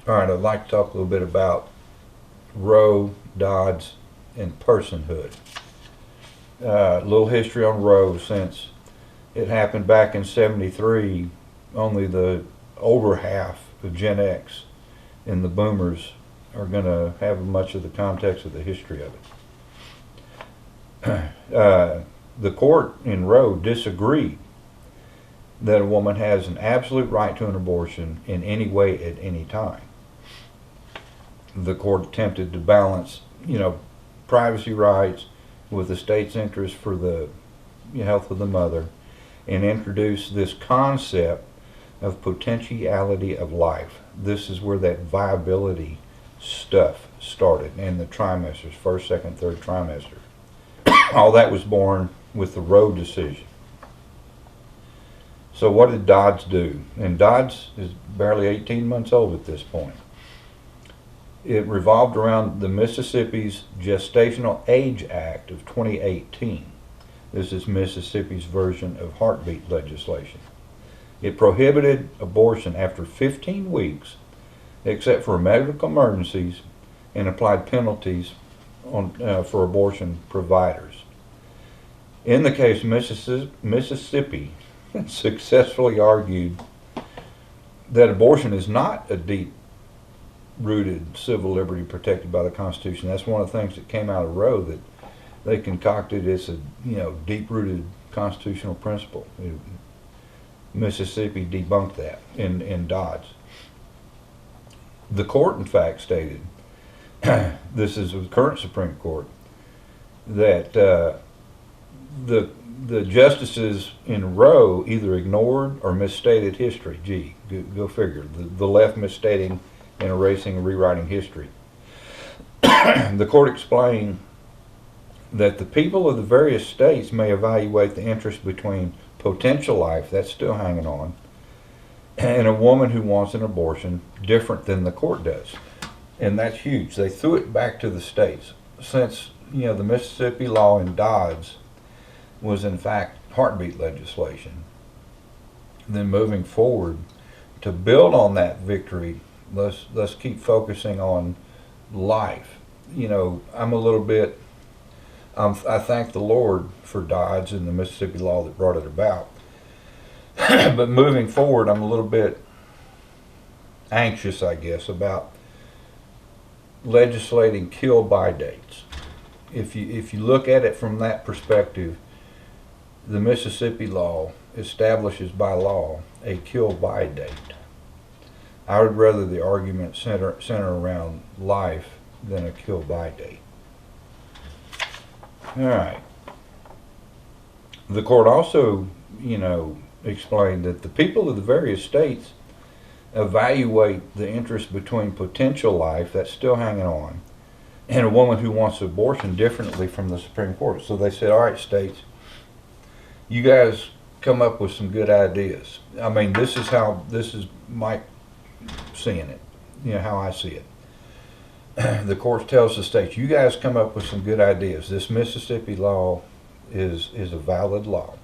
All right, I'd like to talk a little bit about Roe, Dodds, and personhood. A little history on Roe. Since it happened back in '73, only the older half of Gen X and the boomers are going to have much of the context of the history of it. The court in Roe disagreed that a woman has an absolute right to an abortion in any way at any time. The court attempted to balance, privacy rights with the state's interest for the health of the mother, and introduce this concept of potentiality of life. This is where that viability stuff started in the trimesters, first, second, third trimester. All that was born with the Roe decision. So what did Dodds do? And Dodds is barely 18 months old at this point. It revolved around the Mississippi's Gestational Age Act of 2018. This is Mississippi's version of heartbeat legislation. It prohibited abortion after 15 weeks, except for medical emergencies, and applied penalties for abortion providers. In the case, Mississippi successfully argued that abortion is not a deep-rooted civil liberty protected by the Constitution. That's one of the things that came out of Roe, that they concocted as a deep-rooted constitutional principle. Mississippi debunked that in Dodds. The court, in fact, stated, this is the current Supreme Court, that the justices in Roe either ignored or misstated history. Gee, go figure. The left misstating and erasing and rewriting history. The court explained that the people of the various states may evaluate the interest between potential life, that's still hanging on, and a woman who wants an abortion different than the court does. And that's huge. They threw it back to the states. Since, the Mississippi law in Dodds was in fact heartbeat legislation, then moving forward to build on that victory, let's keep focusing on life. I thank the Lord for Dodds and the Mississippi law that brought it about. But moving forward, I'm a little bit anxious, I guess, about legislating kill-by dates. If you look at it from that perspective, the Mississippi law establishes by law a kill-by date. I would rather the argument center around life than a kill-by date. All right. The court also, explained that the people of the various states evaluate the interest between potential life, that's still hanging on, and a woman who wants abortion differently from the Supreme Court. So they said, all right, states, you guys come up with some good ideas. I mean, this is Mike seeing it, how I see it. The court tells the states, you guys come up with some good ideas. This Mississippi law is a valid law,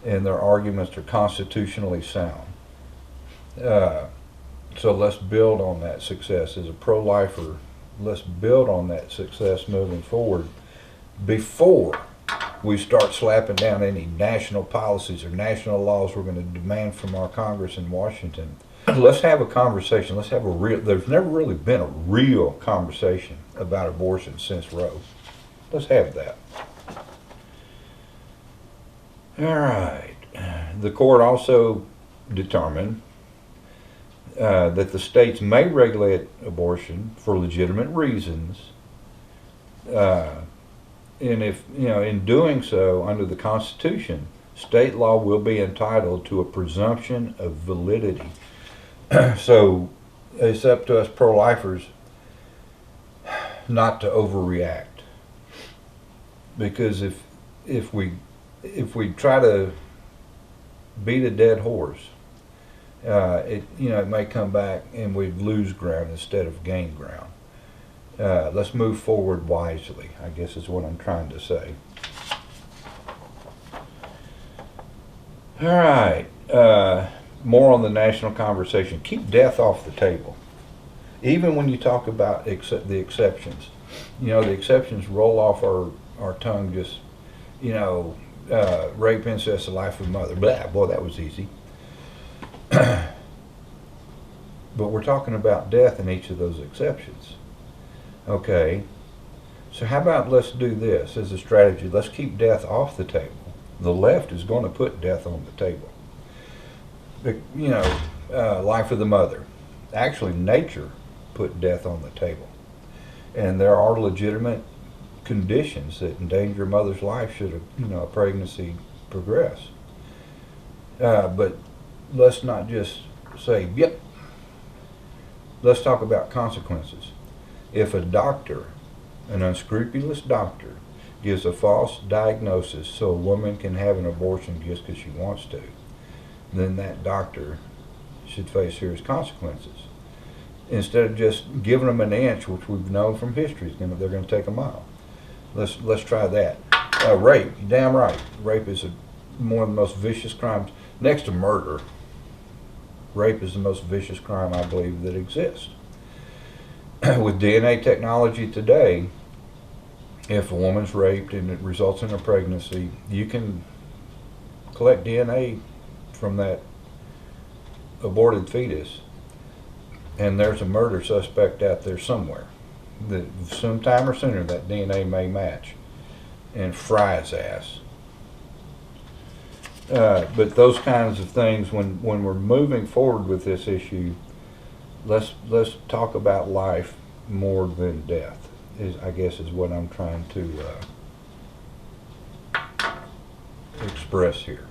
and their arguments are constitutionally sound. So let's build on that success. As a pro-lifer, let's build on that success moving forward before we start slapping down any national policies or national laws we're going to demand from our Congress in Washington. Let's have a conversation. Let's have there's never really been a real conversation about abortion since Roe. Let's have that. All right. The court also determined that the states may regulate abortion for legitimate reasons, and if, in doing so, under the Constitution, state law will be entitled to a presumption of validity. So it's up to us pro-lifers not to overreact, because if we try to beat a dead horse, it may come back and we lose ground instead of gain ground. Let's move forward wisely, I guess is what I'm trying to say. All right. More on the national conversation. Keep death off the table. Even when you talk about the exceptions, you know, the exceptions roll off our tongue just, you know, rape, incest, the life of mother. Blah, boy, that was easy. But we're talking about death in each of those exceptions. Okay, so how about let's do this as a strategy. Let's keep death off the table. The left is going to put death on the table. You know, life of the mother. Actually, nature put death on the table. And there are legitimate conditions that endanger a mother's life should a pregnancy progress. But let's not just say, yep. Let's talk about consequences. If a doctor, an unscrupulous doctor, gives a false diagnosis so a woman can have an abortion just because she wants to, then that doctor should face serious consequences. Instead of just giving them an inch, which we've known from history, they're going to take a mile. Let's try that. Rape, you're damn right. Rape is one of the most vicious crimes, next to murder. Rape is the most vicious crime I believe that exists. With DNA technology today, if a woman's raped and it results in a pregnancy, you can collect DNA from that aborted fetus, and there's a murder suspect out there somewhere that sometime or sooner that DNA may match and fry his ass. But those kinds of things, when we're moving forward with this issue, let's talk about life more than death. I guess is what I'm trying to express here.